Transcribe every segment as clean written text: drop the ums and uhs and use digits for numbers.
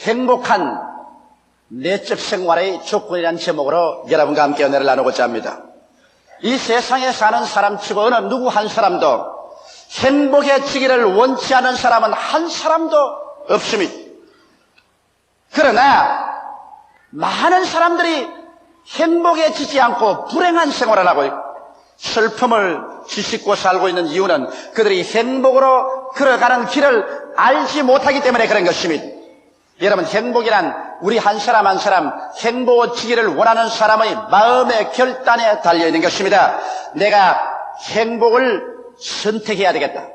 행복한 내적 생활의 조건이라는 제목으로 여러분과 함께 은혜를 나누고자 합니다. 이 세상에 사는 사람치고 어느 누구 한 사람도 행복해지기를 원치 않은 사람은 한 사람도 없습니다. 그러나 많은 사람들이 행복해지지 않고 불행한 생활을 하고 있고 슬픔을 지식고 살고 있는 이유는 그들이 행복으로 걸어가는 길을 알지 못하기 때문에 그런 것입니다. 여러분, 행복이란 우리 한 사람 한 사람 행복해지기를 원하는 사람의 마음의 결단에 달려있는 것입니다. 내가 행복을 선택해야 되겠다.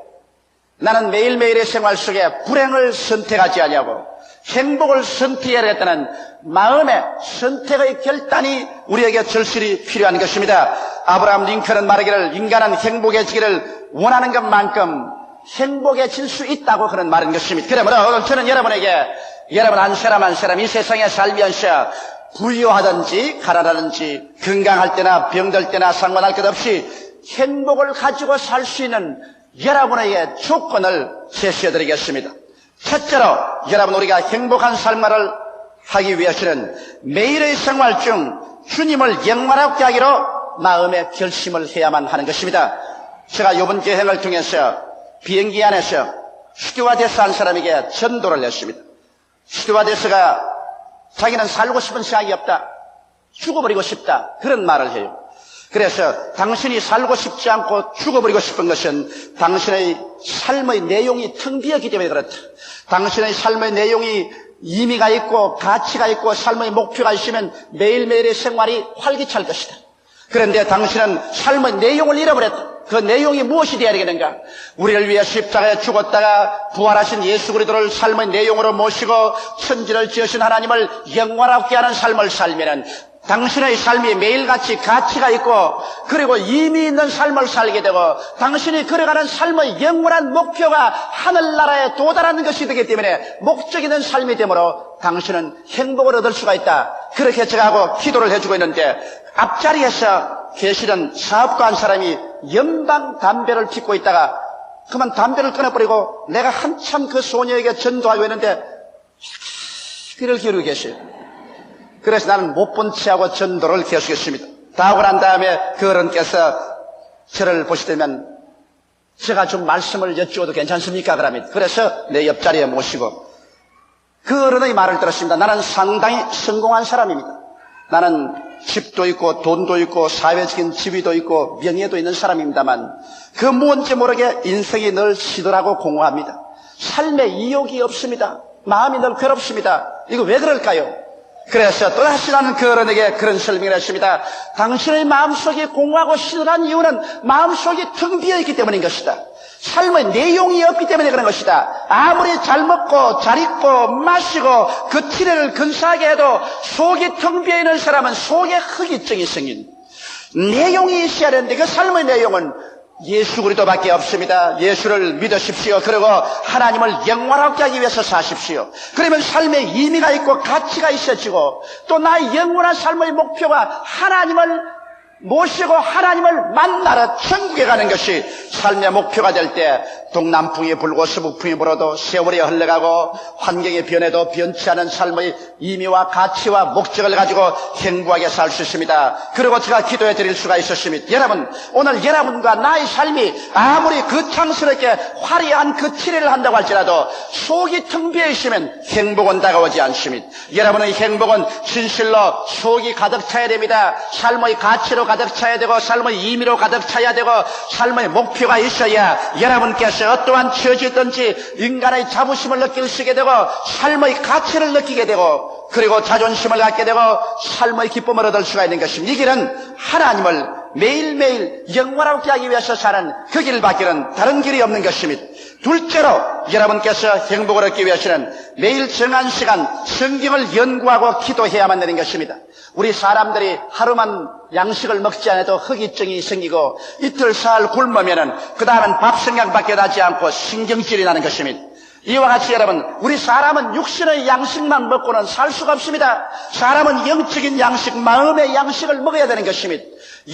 나는 매일매일의 생활 속에 불행을 선택하지 아니하고 행복을 선택해야 되겠다는 마음의 선택의 결단이 우리에게 절실히 필요한 것입니다. 아브라함 링컨은 말하기를 인간은 행복해지기를 원하는 것만큼 행복해질 수 있다고 그런 말인 것입니다. 그러므로 오늘 저는 여러분에게 여러분 한 사람 한 사람 이 세상에 살면서 부유하든지 가난하든지 건강할 때나 병들 때나 상관할 것 없이 행복을 가지고 살 수 있는 여러분에게 조건을 제시해드리겠습니다. 첫째로 여러분 우리가 행복한 삶을 하기 위해서는 매일의 생활 중 주님을 영원하게 하기로 마음의 결심을 해야만 하는 것입니다. 제가 이번 여행을 통해서 비행기 안에서 스튜어디스 한 사람에게 전도를 했습니다. 스튜어디스가 자기는 살고 싶은 생각이 없다, 죽어버리고 싶다, 그런 말을 해요. 그래서 당신이 살고 싶지 않고 죽어버리고 싶은 것은 당신의 삶의 내용이 텅 비었기 때문에 그렇다. 당신의 삶의 내용이 의미가 있고 가치가 있고 삶의 목표가 있으면 매일매일의 생활이 활기찰 것이다. 그런데 당신은 삶의 내용을 잃어버렸다. 그 내용이 무엇이 되어야 되겠는가? 우리를 위해 십자가에 죽었다가 부활하신 예수 그리스도를 삶의 내용으로 모시고 천지를 지으신 하나님을 영원하게 하는 삶을 살면은 당신의 삶이 매일같이 가치가 있고 그리고 의미 있는 삶을 살게 되고 당신이 걸어가는 삶의 영원한 목표가 하늘나라에 도달하는 것이 되기 때문에 목적 있는 삶이 되므로 당신은 행복을 얻을 수가 있다. 그렇게 제가 하고 기도를 해주고 있는데 앞자리에서 계시던 사업가 한 사람이 연방 담배를 피우고 있다가 그만 담배를 끊어버리고 내가 한참 그 소녀에게 전도하고 있는데 귀를 기울이고 계셔요. 그래서 나는 못 본 채하고 전도를 계속했습니다. 다 하고 난 다음에 그 어른께서 저를 보시더면 제가 좀 말씀을 여쭈어도 괜찮습니까? 그래서 내 옆자리에 모시고 그 어른의 말을 들었습니다. 나는 상당히 성공한 사람입니다. 나는 집도 있고 돈도 있고 사회적인 지위도 있고 명예도 있는 사람입니다만 그 뭔지 모르게 인생이 늘 시들하고 공허합니다. 삶에 이욕이 없습니다. 마음이 늘 괴롭습니다. 이거 왜 그럴까요? 그래서 또다시 나는 그 어른에게 그런 설명을 했습니다. 당신의 마음속이 공허하고 시들한 이유는 마음속이 텅 비어있기 때문인 것이다. 삶의 내용이 없기 때문에 그런 것이다. 아무리 잘 먹고 잘 입고 마시고 그 티를 근사하게 해도 속이 텅 비어있는 사람은 속에 허기증이 생긴 내용이 있어야 되는데 그 삶의 내용은 예수 그리스도밖에 없습니다. 예수를 믿으십시오. 그리고 하나님을 영원하게 하기 위해서 사십시오. 그러면 삶에 의미가 있고 가치가 있어지고 또 나의 영원한 삶의 목표가 하나님을 모시고 하나님을 만나러 천국에 가는 것이 삶의 목표가 될 때 동남풍이 불고 서북풍이 불어도 세월이 흘러가고 환경이 변해도 변치 않은 삶의 의미와 가치와 목적을 가지고 행복하게 살 수 있습니다. 그리고 제가 기도해 드릴 수가 있었습니다. 여러분, 오늘 여러분과 나의 삶이 아무리 거창스럽게 화려한 그 티를 한다고 할지라도 속이 텅 비어 있으면 행복은 다가오지 않습니다. 여러분의 행복은 진실로 속이 가득 차야 됩니다. 삶의 가치로 가득 차야 되고 삶의 의미로 가득 차야 되고 삶의 목표가 있어야 여러분께서 어떠한 처지든지 인간의 자부심을 느낄 수 있게 되고 삶의 가치를 느끼게 되고 그리고 자존심을 갖게 되고 삶의 기쁨을 얻을 수가 있는 것입니다. 이 길은 하나님을 매일매일 영원하게 하기 위해서 사는 그 길밖에는 다른 길이 없는 것입니다. 둘째로 여러분께서 행복을 얻기 위해서는 매일 정한 시간 성경을 연구하고 기도해야만 되는 것입니다. 우리 사람들이 하루만 양식을 먹지 않아도 허기증이 생기고 이틀 사흘 굶으면은 그 다음은 밥 생각밖에 나지 않고 신경질이 나는 것입니다. 이와 같이 여러분, 우리 사람은 육신의 양식만 먹고는 살 수가 없습니다. 사람은 영적인 양식, 마음의 양식을 먹어야 되는 것입니다.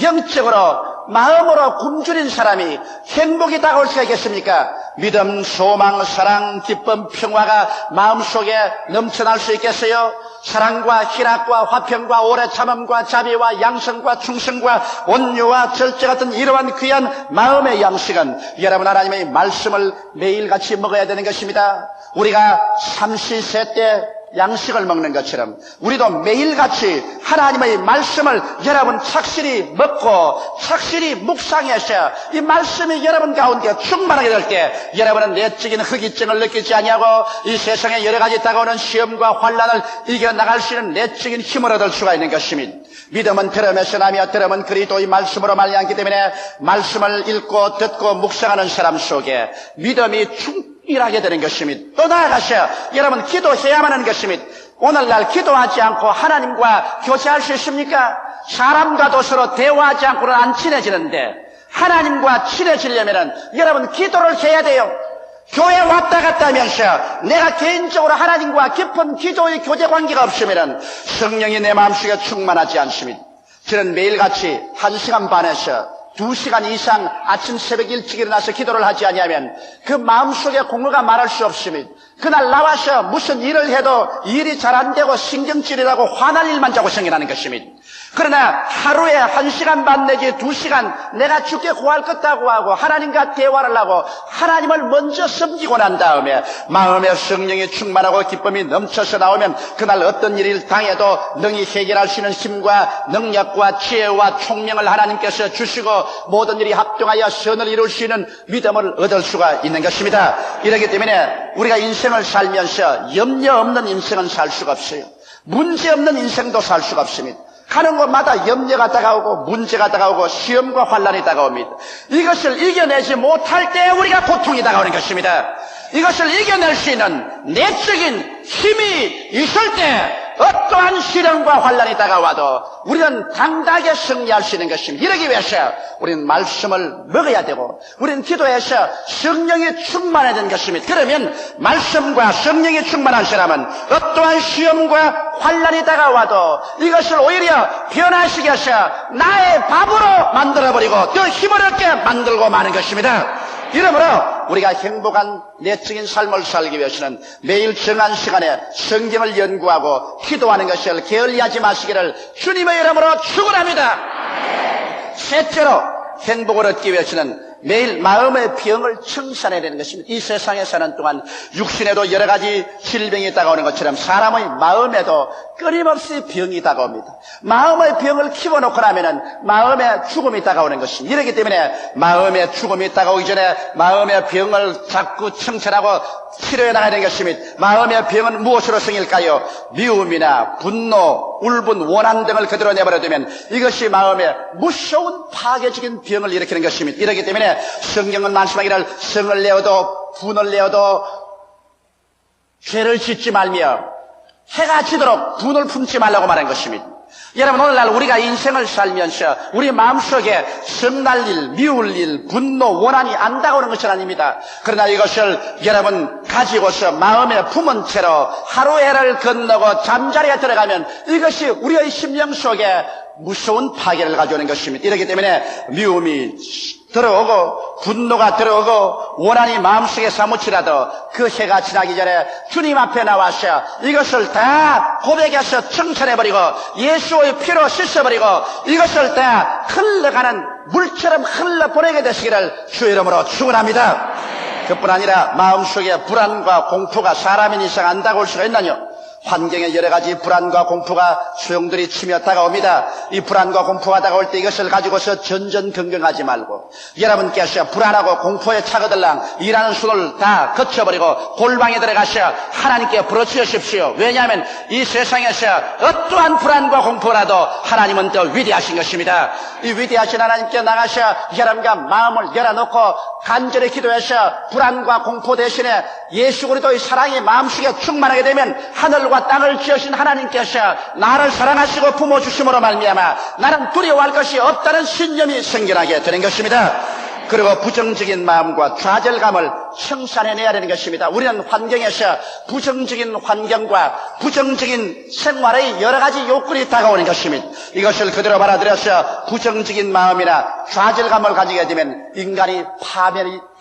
영적으로 마음으로 굶주린 사람이 행복이 다가올 수가 있겠습니까? 믿음, 소망, 사랑, 기쁨, 평화가 마음속에 넘쳐날 수 있겠어요? 사랑과 희락과 화평과 오래 참음과 자비와 양성과 충성과 온유와 절제 같은 이러한 귀한 마음의 양식은 여러분 하나님의 말씀을 매일같이 먹어야 되는 것입니다. 우리가 삼시세 때 양식을 먹는 것처럼 우리도 매일같이 하나님의 말씀을 여러분 착실히 먹고 착실히 묵상해서 이 말씀이 여러분 가운데 충만하게 될 때 여러분은 내적인 허기증을 느끼지 아니하고 이 세상에 여러 가지 다가오는 시험과 환난을 이겨나갈 수 있는 내적인 힘을 얻을 수가 있는 것입니다. 믿음은 들음에서 나며 들음은 그리스도의 말씀으로 말미암기 때문에 말씀을 읽고 듣고 묵상하는 사람 속에 믿음이 일하게 되는 것입니다. 또 나아가서 여러분 기도해야만 하는 것입니다. 오늘날 기도하지 않고 하나님과 교제할 수 있습니까? 사람과도 서로 대화하지 않고는 안 친해지는데 하나님과 친해지려면 여러분 기도를 해야 돼요. 교회 왔다 갔다 하면서 내가 개인적으로 하나님과 깊은 기도의 교제 관계가 없으면 성령이 내 마음속에 충만하지 않습니다. 저는 매일같이 1시간 반에서 2시간 이상 아침 새벽 일찍 일어나서 기도를 하지 아니하면 그 마음속에 공허가 말할 수 없습니다. 그날 나와서 무슨 일을 해도 일이 잘 안 되고 신경질이라고 화날 일만 자고 생겨나는 것입니다. 그러나 하루에 1시간 반 내지 2시간 내가 주께 구할 것다고 하고 하나님과 대화를 하고 하나님을 먼저 섬기고 난 다음에 마음에 성령이 충만하고 기쁨이 넘쳐서 나오면 그날 어떤 일을 당해도 능히 해결할 수 있는 힘과 능력과 지혜와 총명을 하나님께서 주시고 모든 일이 합동하여 선을 이룰 수 있는 믿음을 얻을 수가 있는 것입니다. 이렇기 때문에 우리가 인생을 살면서 염려 없는 인생은 살 수가 없어요. 문제 없는 인생도 살 수가 없습니다. 가는 곳마다 염려가 다가오고 문제가 다가오고 시험과 환난이 다가옵니다. 이것을 이겨내지 못할 때 우리가 고통이 다가오는 것입니다. 이것을 이겨낼 수 있는 내적인 힘이 있을 때 어떠한 시련과 환난이 다가와도 우리는 당당하게 승리할 수 있는 것입니다. 이러기 위해서 우리는 말씀을 먹어야 되고 우리는 기도해서 성령이 충만해야 되는 것입니다. 그러면 말씀과 성령이 충만한 사람은 어떠한 시험과 환난이 다가와도 이것을 오히려 변화시켜서 나의 밥으로 만들어버리고 더 힘을 얻게 만들고 마는 것입니다. 이러므로 우리가 행복한 내적인 삶을 살기 위해서는 매일 정한 시간에 성경을 연구하고 기도하는 것을 게을리하지 마시기를 주님의 이름으로 축원합니다. 셋째로 행복을 얻기 위해서는 매일 마음의 병을 청산해야 되는 것입니다. 이 세상에 사는 동안 육신에도 여러 가지 질병이 다가오는 것처럼 사람의 마음에도 끊임없이 병이 다가옵니다. 마음의 병을 키워놓고 나면은 마음의 죽음이 다가오는 것입니다. 이렇기 때문에 마음의 죽음이 다가오기 전에 마음의 병을 자꾸 청산하고 치료해 나가야 되는 것입니다. 마음의 병은 무엇으로 생길까요? 미움이나 분노, 울분, 원한 등을 그대로 내버려두면 이것이 마음에 무서운 파괴적인 병을 일으키는 것입니다. 이렇기 때문에 성경은 말씀하기를 성을 내어도 분을 내어도 죄를 짓지 말며 해가 지도록 분을 품지 말라고 말한 것입니다. 여러분 오늘날 우리가 인생을 살면서 우리 마음속에 성날 일, 미울 일, 분노, 원한이 안 다가오는 것은 아닙니다. 그러나 이것을 여러분 가지고서 마음에 품은 채로 하루해를 건너고 잠자리에 들어가면 이것이 우리의 심령 속에 무서운 파괴를 가져오는 것입니다. 이렇기 때문에 미움이 들어오고 분노가 들어오고 원한이 마음속에 사무치라도 그 해가 지나기 전에 주님 앞에 나와서 이것을 다 고백해서 청산해버리고 예수의 피로 씻어버리고 이것을 다 흘러가는 물처럼 흘러보내게 되시기를 주 이름으로 축원합니다. 그뿐 아니라 마음속에 불안과 공포가 사람인 이상 안 다가올 수가 있나요? 환경에 여러 가지 불안과 공포가 소용돌이 치며 다가옵니다. 이 불안과 공포가 다가올 때 이것을 가지고서 전전긍긍하지 말고 여러분께서 불안하고 공포에 차거들랑 일하는 손을 다 거쳐버리고 골방에 들어가서 하나님께 부르짖으십시오. 왜냐하면 이 세상에서 어떠한 불안과 공포라도 하나님은 더 위대하신 것입니다. 이 위대하신 하나님께 나가서 여러분과 마음을 열어놓고 간절히 기도해서 불안과 공포 대신에 예수 그리스도의 사랑이 마음속에 충만하게 되면 하늘과 땅을 지으신 하나님께서 나를 사랑하시고 부모주심으로 말미암아 나는 두려워할 것이 없다는 신념이 생겨나게 되는 것입니다. 그리고 부정적인 마음과 좌절감을 청산해내야 되는 것입니다. 우리는 환경에서 부정적인 환경과 부정적인 생활의 여러 가지 요건이 다가오는 것입니다. 이것을 그대로 받아들여서 부정적인 마음이나 좌절감을 가지게 되면 인간이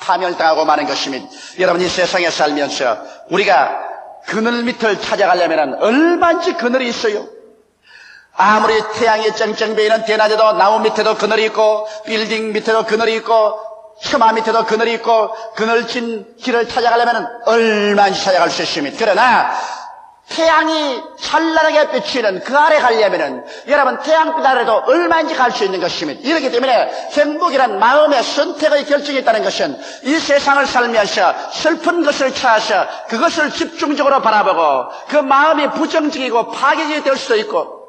파멸당하고 마는 것입니다. 여러분, 이 세상에 살면서 우리가 그늘 밑을 찾아가려면 얼마든지 그늘이 있어요. 아무리 태양이 쨍쨍 베이는 대낮에도 나무 밑에도 그늘이 있고, 빌딩 밑에도 그늘이 있고, 처마 밑에도 그늘이 있고, 그늘진 길을 찾아가려면 얼마든지 찾아갈 수 있습니다. 그러나 태양이 찬란하게 비치는 그 아래 가려면은 여러분 태양빛 아래도 얼마든지 갈 수 있는 것입니다. 이렇기 때문에 행복이란 마음의 선택의 결정이 있다는 것은 이 세상을 살면서 슬픈 것을 찾아서 그것을 집중적으로 바라보고 그 마음이 부정적이고 파괴적이 될 수도 있고,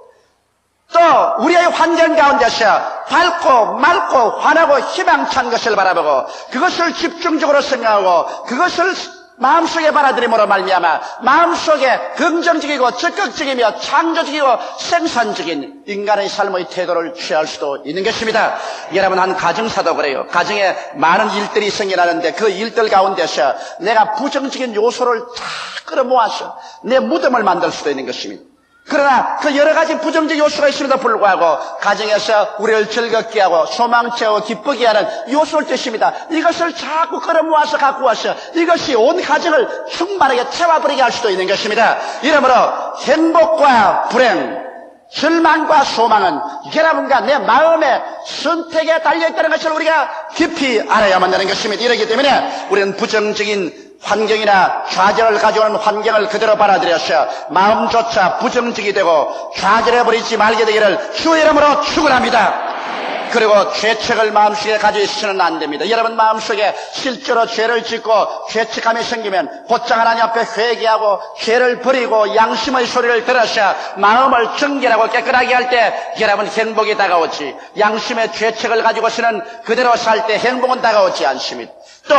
또 우리의 환경 가운데서 밝고 맑고 환하고 희망찬 것을 바라보고 그것을 집중적으로 생각하고 그것을 마음속에 받아들임으로 말미암아 마음속에 긍정적이고 적극적이며 창조적이고 생산적인 인간의 삶의 태도를 취할 수도 있는 것입니다. 여러분, 한 가정사도 그래요. 가정에 많은 일들이 생겨나는데 그 일들 가운데서 내가 부정적인 요소를 다 끌어모아서 내 무덤을 만들 수도 있는 것입니다. 그러나 그 여러 가지 부정적 요소가 있음에도 불구하고 가정에서 우리를 즐겁게 하고 소망채우고 기쁘게 하는 요소를 뜻입니다. 이것을 자꾸 끌어모아서 갖고 와서 이것이 온 가정을 충만하게 채워버리게 할 수도 있는 것입니다. 이러므로 행복과 불행, 절망과 소망은 여러분과 내 마음의 선택에 달려있다는 것을 우리가 깊이 알아야만 되는 것입니다. 이렇기 때문에 우리는 부정적인 환경이나 좌절을 가져오는 환경을 그대로 받아들여서 마음조차 부정적이 되고 좌절해버리지 말게 되기를 주의 이름으로 축원합니다. 그리고 죄책을 마음속에 가지고 있어서는 안 됩니다. 여러분 마음속에 실제로 죄를 짓고 죄책감이 생기면 곧장 하나님 앞에 회개하고 죄를 버리고 양심의 소리를 들어서 마음을 정결하고 깨끗하게 할 때 여러분 행복이 다가오지, 양심의 죄책을 가지고서는 그대로 살 때 행복은 다가오지 않습니다. 또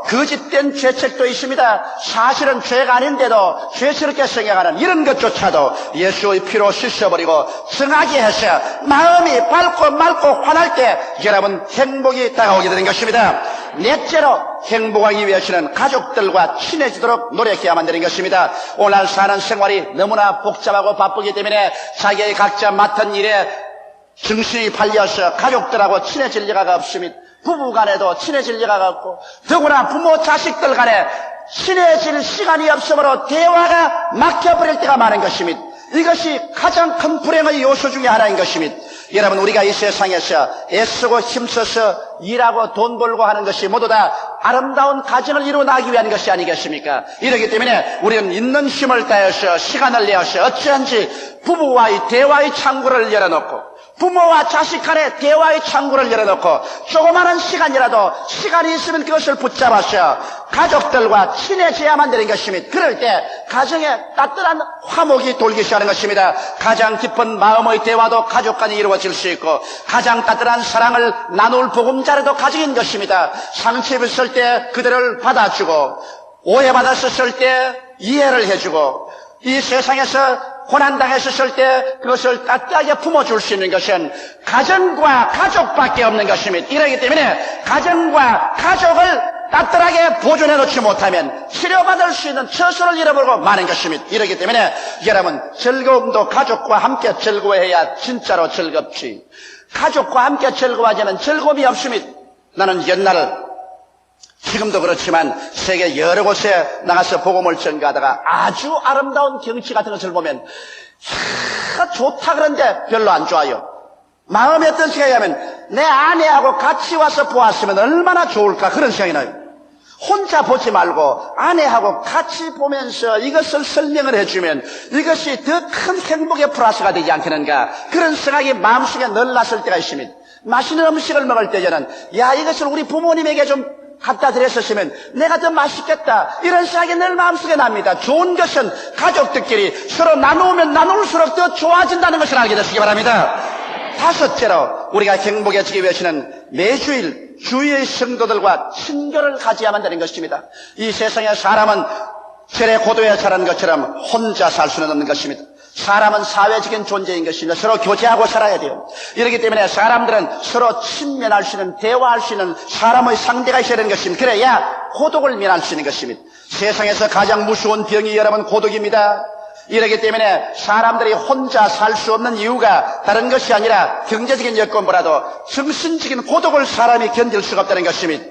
거짓된 죄책도 있습니다. 사실은 죄가 아닌데도 죄스럽게 생각하는 이런 것조차도 예수의 피로 씻어버리고 정하게 해서 마음이 밝고 맑고 환할 때 여러분 행복이 다가오게 되는 것입니다. 넷째로 행복하기 위해서는 가족들과 친해지도록 노력해야만 되는 것입니다. 오늘 사는 생활이 너무나 복잡하고 바쁘기 때문에 자기의 각자 맡은 일에 정신이 팔려서 가족들하고 친해질 리가 없습니다. 부부 간에도 친해질 리가 없고, 더구나 부모 자식들 간에 친해질 시간이 없으므로 대화가 막혀버릴 때가 많은 것입니다. 이것이 가장 큰 불행의 요소 중에 하나인 것입니다. 여러분, 우리가 이 세상에서 애쓰고 힘써서 일하고 돈 벌고 하는 것이 모두 다 아름다운 가정을 이루어나가기 위한 것이 아니겠습니까? 이렇기 때문에 우리는 있는 힘을 다해서 시간을 내어서 어찌한지 부부와의 대화의 창구를 열어놓고 부모와 자식 간의 대화의 창구를 열어놓고 조그마한 시간이라도 시간이 있으면 그것을 붙잡아서 가족들과 친해져야만 되는 것입니다. 그럴 때 가정에 따뜻한 화목이 돌기 시작하는 것입니다. 가장 깊은 마음의 대화도 가족 간에 이루어질 수 있고 가장 따뜻한 사랑을 나눌 보금자리도 가정인 것입니다. 상처 입었을 때 그들을 받아주고 오해받았을 때 이해를 해주고 이 세상에서 고난당했을 때 그것을 따뜻하게 품어줄 수 있는 것은 가정과 가족밖에 없는 것입니다. 이러기 때문에 가정과 가족을 따뜻하게 보존해 놓지 못하면 치료받을 수 있는 처소를 잃어버리고 마는 것입니다. 이러기 때문에 여러분 즐거움도 가족과 함께 즐거워해야 진짜로 즐겁지, 가족과 함께 즐거워하지 않으면 즐거움이 없습니다. 나는 옛날 지금도 그렇지만 세계 여러 곳에 나가서 복음을 전가하다가 아주 아름다운 경치 같은 것을 보면 좋다 그런데 별로 안 좋아요. 마음에 어떤 생각이 하면 내 아내하고 같이 와서 보았으면 얼마나 좋을까 그런 생각이 나요. 혼자 보지 말고 아내하고 같이 보면서 이것을 설명을 해주면 이것이 더 큰 행복의 플러스가 되지 않겠는가 그런 생각이 마음속에 늘 났을 때가 있습니다. 맛있는 음식을 먹을 때 저는 이것을 우리 부모님에게 좀 갖다 드렸었으면 내가 더 맛있겠다 이런 생각이 늘 마음속에 납니다. 좋은 것은 가족들끼리 서로 나누면 나눌수록 더 좋아진다는 것을 알게 되시기 바랍니다. 다섯째로 우리가 행복해지기 위해서는 매주일 주위의 성도들과 친교를 가져야만 되는 것입니다. 이 세상에 사람은 절의 고도에 자란 것처럼 혼자 살 수는 없는 것입니다. 사람은 사회적인 존재인 것입니다. 서로 교제하고 살아야 돼요. 이렇기 때문에 사람들은 서로 친면할 수 있는, 대화할 수 있는 사람의 상대가 있어야 되는 것입니다. 그래야 고독을 면할 수 있는 것입니다. 세상에서 가장 무서운 병이 여러분 고독입니다. 이렇기 때문에 사람들이 혼자 살 수 없는 이유가 다른 것이 아니라 경제적인 여건보다도 정신적인 고독을 사람이 견딜 수가 없다는 것입니다.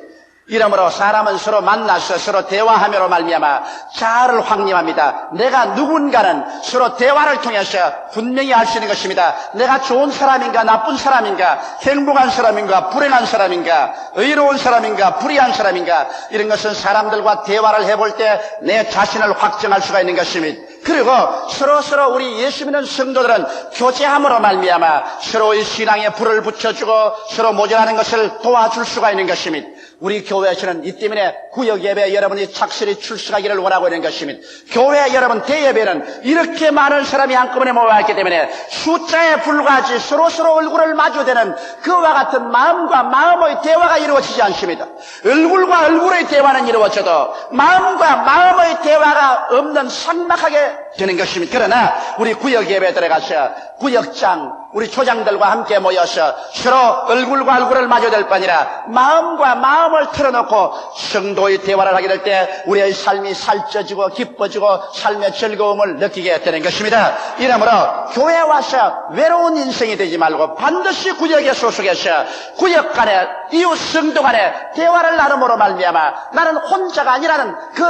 이러므로 사람은 서로 만나서 서로 대화하며로 말미암아 자아를 확립합니다. 내가 누군가는 서로 대화를 통해서 분명히 알 수 있는 것입니다. 내가 좋은 사람인가 나쁜 사람인가, 행복한 사람인가 불행한 사람인가, 의로운 사람인가 불의한 사람인가, 이런 것은 사람들과 대화를 해볼 때 내 자신을 확정할 수가 있는 것입니다. 그리고 서로 우리 예수 믿는 성도들은 교제함으로 말미암아 서로의 신앙에 불을 붙여주고 서로 모자라는 것을 도와줄 수가 있는 것입니다. 우리 교회에서는 이 때문에 구역 예배 여러분이 착실히 출석하기를 원하고 있는 것입니다. 교회 여러분 대예배는 이렇게 많은 사람이 한꺼번에 모여있기 때문에 숫자에 불과하지 서로 얼굴을 마주대는 그와 같은 마음과 마음의 대화가 이루어지지 않습니다. 얼굴과 얼굴의 대화는 이루어져도 마음과 마음의 대화가 없는 삭막하게 되는 것입니다. 그러나 우리 구역 예배에 들어가서 구역장 우리 조장들과 함께 모여서 서로 얼굴과 얼굴을 마주댈 뿐 아니라 마음과 마음을 털어놓고 성도의 대화를 하게 될 때 우리의 삶이 살쪄지고 기뻐지고 삶의 즐거움을 느끼게 되는 것입니다. 이러므로 교회에 와서 외로운 인생이 되지 말고 반드시 구역에 소속해서 구역 간에 이웃 성도 간에 대화를 나눔으로 말미암아 나는 혼자가 아니라는 그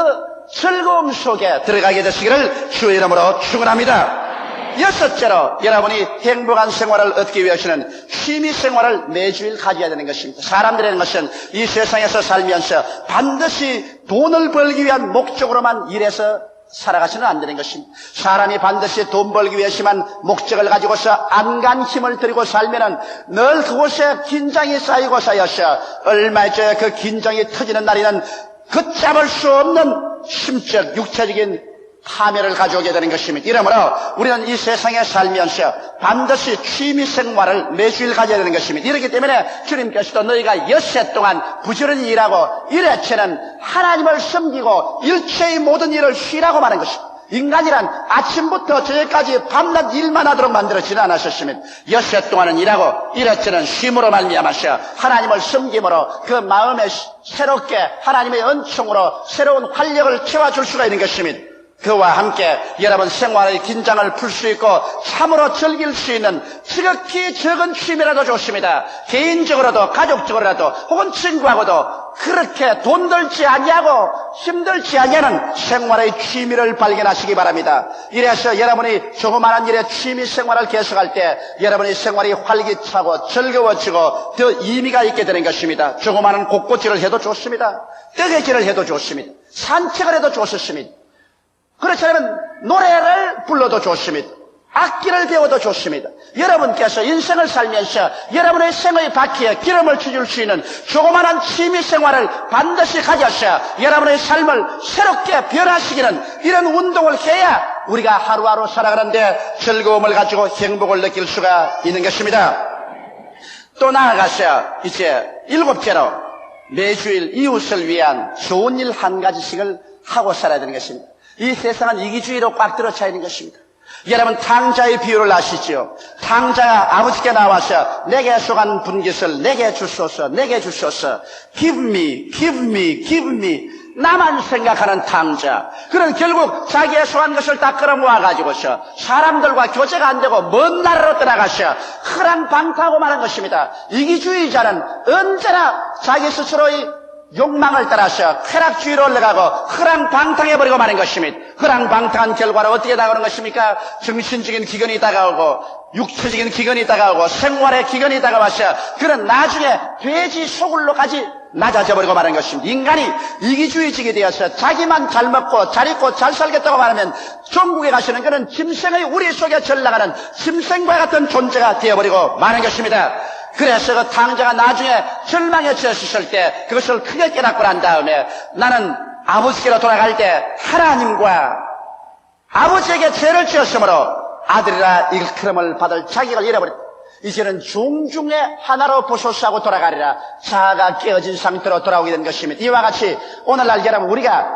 즐거움 속에 들어가게 되시기를 주의 이름으로 축원합니다. 여섯째로 여러분이 행복한 생활을 얻기 위해서는 취미 생활을 매주일 가져야 되는 것입니다. 사람들이라는 것은 이 세상에서 살면서 반드시 돈을 벌기 위한 목적으로만 일해서 살아가서는 안 되는 것입니다. 사람이 반드시 돈 벌기 위해서만 목적을 가지고서 안간 힘을 들이고 살면은 늘 그곳에 긴장이 쌓이고 쌓여서 얼마 전에 그 긴장이 터지는 날에는 걷잡을 수 없는 심적 육체적인 파멸을 가져오게 되는 것입니다. 이러므로 우리는 이 세상에 살면서 반드시 취미생활을 매주일 가져야 되는 것입니다. 이렇기 때문에 주님께서도 너희가 엿새 동안 부지런히 일하고 일회체는 하나님을 섬기고 일체의 모든 일을 쉬라고 말하는 것입니다. 인간이란 아침부터 저녁까지 밤낮 일만 하도록 만들어지지 않으셨으면 엿새 동안은 일하고 일회체는 쉼으로 말미암아서 하나님을 섬김으로 그 마음에 새롭게 하나님의 은총으로 새로운 활력을 채워줄 수가 있는 것입니다. 그와 함께 여러분 생활의 긴장을 풀 수 있고 참으로 즐길 수 있는 지극히 적은 취미라도 좋습니다. 개인적으로도 가족적으로라도 혹은 친구하고도 그렇게 돈 들지 아니하고 힘들지 아니하는 생활의 취미를 발견하시기 바랍니다. 이래서 여러분이 조그마한 일에 취미 생활을 계속할 때 여러분의 생활이 활기차고 즐거워지고 더 의미가 있게 되는 것입니다. 조그마한 곳곳질을 해도 좋습니다. 뜨개질을 해도 좋습니다. 산책을 해도 좋습니다. 그렇지 않으면 노래를 불러도 좋습니다. 악기를 배워도 좋습니다. 여러분께서 인생을 살면서 여러분의 생의 바퀴에 기름을 쳐줄 수 있는 조그마한 취미생활을 반드시 가져서 여러분의 삶을 새롭게 변화시키는 이런 운동을 해야 우리가 하루하루 살아가는데 즐거움을 가지고 행복을 느낄 수가 있는 것입니다. 또 나아가서 이제 7째로 매주일 이웃을 위한 좋은 일 한 가지씩을 하고 살아야 되는 것입니다. 이 세상은 이기주의로 꽉 들어차 있는 것입니다. 여러분 탕자의 비유를 아시죠? 탕자가 아버지께 나와서 내게 속한 분깃을 내게 주소서, 내게 주소서. Give me, give me, give me. 나만 생각하는 탕자. 그는 결국 자기의 속한 것을 다 끌어모아가지고서 사람들과 교제가 안 되고 먼 나라로 떠나가서 허랑방탕하고 말한 것입니다. 이기주의자는 언제나 자기 스스로의 욕망을 따라서 쾌락주의로 올라가고 허랑방탕해버리고 마는 것입니다. 허랑방탕한 결과로 어떻게 나오는 것입니까? 정신적인 기근이 다가오고 육체적인 기근이 다가오고 생활의 기근이 다가와서 그는 나중에 돼지 소굴로까지 낮아져 버리고 마는 것입니다. 인간이 이기주의적이 되어서 자기만 잘 먹고 잘 입고 잘 살겠다고 말하면 천국에 가시는 그는 짐승의 우리 속에 전락하는 짐승과 같은 존재가 되어버리고 마는 것입니다. 그래서 그 탕자가 나중에 절망에 처했을 때 그것을 크게 깨닫고 난 다음에 나는 아버지께로 돌아갈 때 하나님과 아버지에게 죄를 지었으므로 아들이라 일컬음을 받을 자격을 잃어버렸다. 이제는 종중의 하나로 보소서하고 돌아가리라. 자아가 깨어진 상태로 돌아오게 된 것입니다. 이와 같이 오늘날 여러분 우리가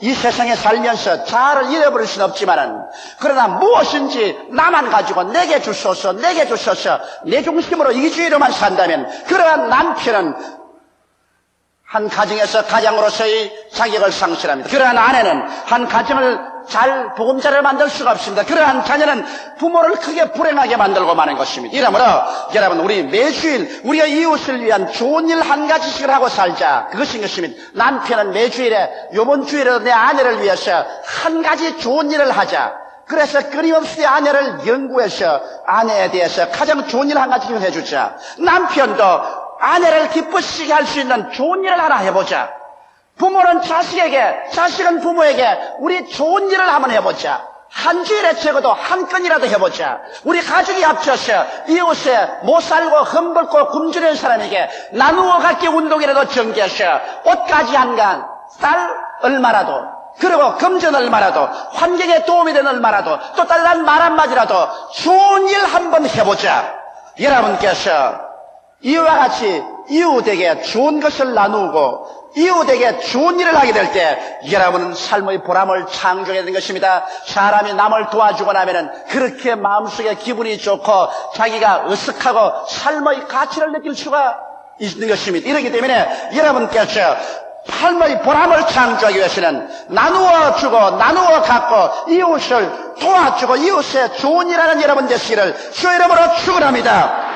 이 세상에 살면서 자아를 잃어버릴 수는 없지만은, 그러나 무엇인지 나만 가지고 내게 주소서, 내게 주소서, 내 중심으로 이기주의로만 산다면, 그러한 남편은 한 가정에서 가장으로서의 자격을 상실합니다. 그러한 아내는 한 가정을 잘 보금자리를 만들 수가 없습니다. 그러한 자녀는 부모를 크게 불행하게 만들고 마는 것입니다. 이러므로 여러분, 우리 매주일 우리가 이웃을 위한 좋은 일 한 가지씩을 하고 살자, 그것인 것입니다. 남편은 매주일에, 요번 주일에도 내 아내를 위해서 한 가지 좋은 일을 하자. 그래서 끊임없이 아내를 연구해서 아내에 대해서 가장 좋은 일 한 가지씩 해주자. 남편도 아내를 기쁘시게 할 수 있는 좋은 일을 하나 해보자. 부모는 자식에게, 자식은 부모에게 우리 좋은 일을 한번 해보자. 한 주일에 적어도 한 건이라도 해보자. 우리 가족이 합쳐서 이웃에 못 살고 흠벗고 굶주리는 사람에게 나누어 갖기 운동이라도 전개해서 옷가지 한 간, 쌀 얼마라도, 그리고 금전 얼마라도, 환경에 도움이 되는 얼마라도, 또 다른 말 한마디라도 좋은 일 한번 해보자. 여러분께서 이와 같이 이웃에게 좋은 것을 나누고 이웃에게 좋은 일을 하게 될 때 여러분은 삶의 보람을 창조하게 되는 것입니다. 사람이 남을 도와주고 나면은 그렇게 마음속에 기분이 좋고 자기가 으쓱하고 삶의 가치를 느낄 수가 있는 것입니다. 이렇기 때문에 여러분께서 삶의 보람을 창조하기 위해서는 나누어 주고 나누어 갖고 이웃을 도와주고 이웃에 좋은 일하는 여러분 되시기를 주 이름으로 축원합니다.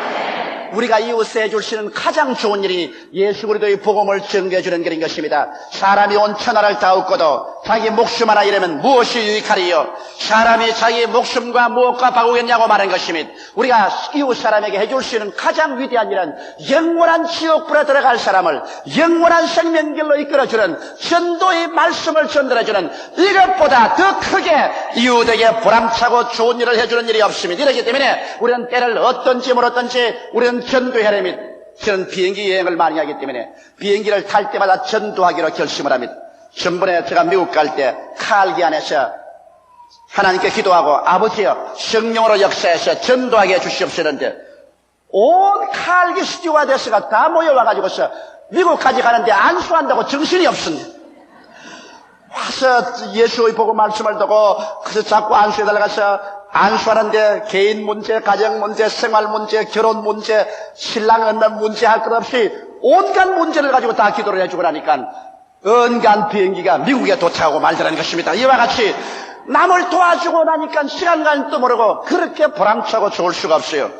우리가 이웃에 해줄 수 있는 가장 좋은 일이 예수 그리스도의 복음을 전개해 주는 그런 것입니다. 사람이 온 천하를 다 얻고도 자기 목숨 하나 잃으면 무엇이 유익하리요? 사람이 자기 목숨과 무엇과 바꾸겠냐고 말한 것입니다. 우리가 이웃 사람에게 해줄 수 있는 가장 위대한 일은 영원한 지옥불에 들어갈 사람을 영원한 생명길로 이끌어주는 전도의 말씀을 전달해주는 이것보다 더 크게 이웃에게 보람차고 좋은 일을 해주는 일이 없습니다. 이렇기 때문에 우리는 때를 어떤 짐을 얻든지 우리는 전도해야 됩니다. 저는 비행기 여행을 많이 하기 때문에 비행기를 탈 때마다 전도하기로 결심을 합니다. 전번에 제가 미국 갈 때 칼기 안에서 하나님께 기도하고 아버지여 성령으로 역사해서 전도하게 해주시옵소서는데 온 칼기 스튜어디스가 다 모여와가지고서 미국까지 가는데 안수한다고 정신이 없습니다. 와서 예수의 보고 말씀을 듣고 그래서 자꾸 안수해달라고 해서 안수하는데 개인 문제, 가정 문제, 생활 문제, 결혼 문제, 신랑 얻는 문제 할 것 없이 온갖 문제를 가지고 다 기도를 해주고 나니까 은간 비행기가 미국에 도착하고 말더라는 것입니다. 이와 같이 남을 도와주고 나니까 시간 가는 또 모르고 그렇게 보람차고 좋을 수가 없어요.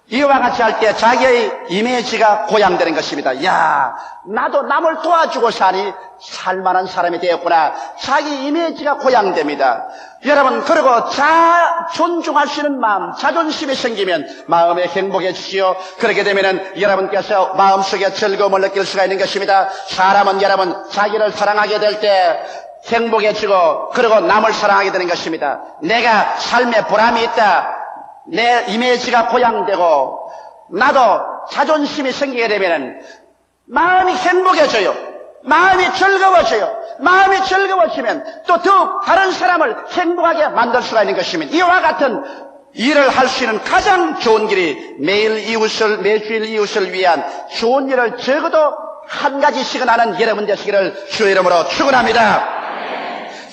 이와 같이 할 때 자기의 이미지가 고양되는 것입니다. 야, 나도 남을 도와주고 사니 살만한 사람이 되었구나. 자기 이미지가 고양됩니다. 여러분, 그리고 존중할 수 있는 마음, 자존심이 생기면 마음에 행복해지지요. 그렇게 되면은 여러분께서 마음속에 즐거움을 느낄 수가 있는 것입니다. 사람은 여러분 자기를 사랑하게 될 때 행복해지고 그리고 남을 사랑하게 되는 것입니다. 내가 삶에 보람이 있다. 내 이미지가 고양되고 나도 자존심이 생기게 되면 마음이 행복해져요. 마음이 즐거워져요. 마음이 즐거워지면 또 더욱 다른 사람을 행복하게 만들 수가 있는 것입니다. 이와 같은 일을 할 수 있는 가장 좋은 길이 매주일 이웃을 위한 좋은 일을 적어도 한 가지씩은 하는 여러분 되시기를 주 이름으로 축원합니다.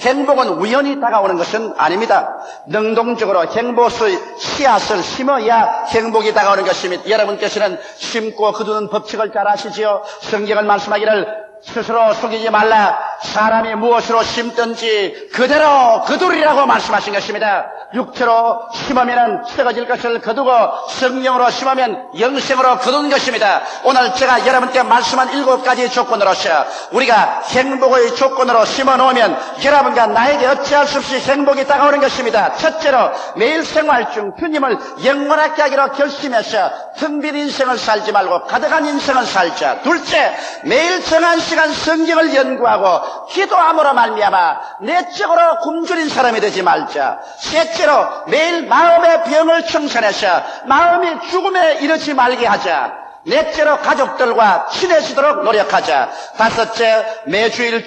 행복은 우연히 다가오는 것은 아닙니다. 능동적으로 행복의 씨앗을 심어야 행복이 다가오는 것입니다. 여러분께서는 심고 거두는 법칙을 잘 아시지요? 성경은 말씀하기를 스스로 속이지 말라. 사람이 무엇으로 심든지 그대로 거두리라고 말씀하신 것입니다. 육체로 심으면 썩어질 것을 거두고 성령으로 심으면 영생으로 거두는 것입니다. 오늘 제가 여러분께 말씀한 7가지 조건으로서 우리가 행복의 조건으로 심어놓으면 여러분과 나에게 어찌할 수 없이 행복이 다가오는 것입니다. 첫째로 매일 생활 중 주님을 영원하게 하기로 결심해서 텅 빈 인생을 살지 말고 가득한 인생을 살자. 둘째, 매일 정한 시간 성경을 연구하고 기도함으로 말미암아 내적으로 굶주린 사람이 되지 말자. 셋째로 매일 마음의 병을 청산해서 마음이 죽음에 이르지 말게 하자. 넷째로 가족들과 친해지도록 노력하자. 다섯째, 매주일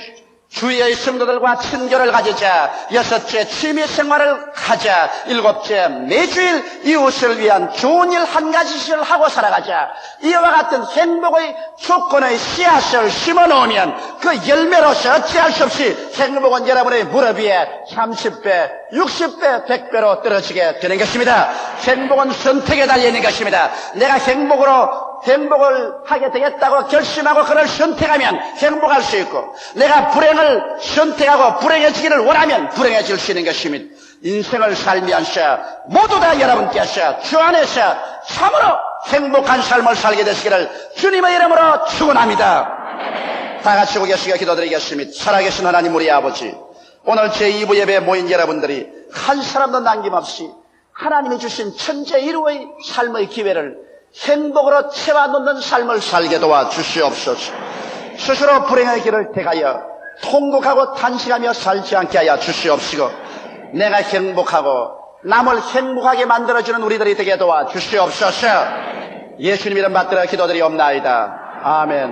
주위의 성도들과 친교를 가지자. 여섯째, 취미생활을 하자. 일곱째, 매주일 이웃을 위한 좋은 일 한 가지씩을 하고 살아가자. 이와 같은 행복의 조건의 씨앗을 심어놓으면 그 열매로서 어찌할 수 없이 행복은 여러분의 무릎 위에 30배, 60배, 100배로 떨어지게 되는 것입니다. 행복은 선택에 달려있는 것입니다. 내가 행복을 하게 되겠다고 결심하고 그걸 선택하면 행복할 수 있고, 내가 불행을 선택하고 불행해지기를 원하면 불행해질 수 있는 것입니다. 인생을 살면서 모두 다 여러분께서 주 안에서 참으로 행복한 삶을 살게 되시기를 주님의 이름으로 축원합니다. 다 같이 고개시켜 기도드리겠습니다. 살아계신 하나님 우리 아버지, 오늘 제2부 예배에 모인 여러분들이 한 사람도 남김없이 하나님이 주신 천재 일우의 삶의 기회를 행복으로 채워놓는 삶을 살게 도와주시옵소서. 스스로 불행의 길을 택하여 통곡하고 탄식하며 살지 않게 하여 주시옵시고, 내가 행복하고 남을 행복하게 만들어주는 우리들이 되게 도와주시옵소서. 예수님 이름 받들어 기도드리옵나이다. 아멘.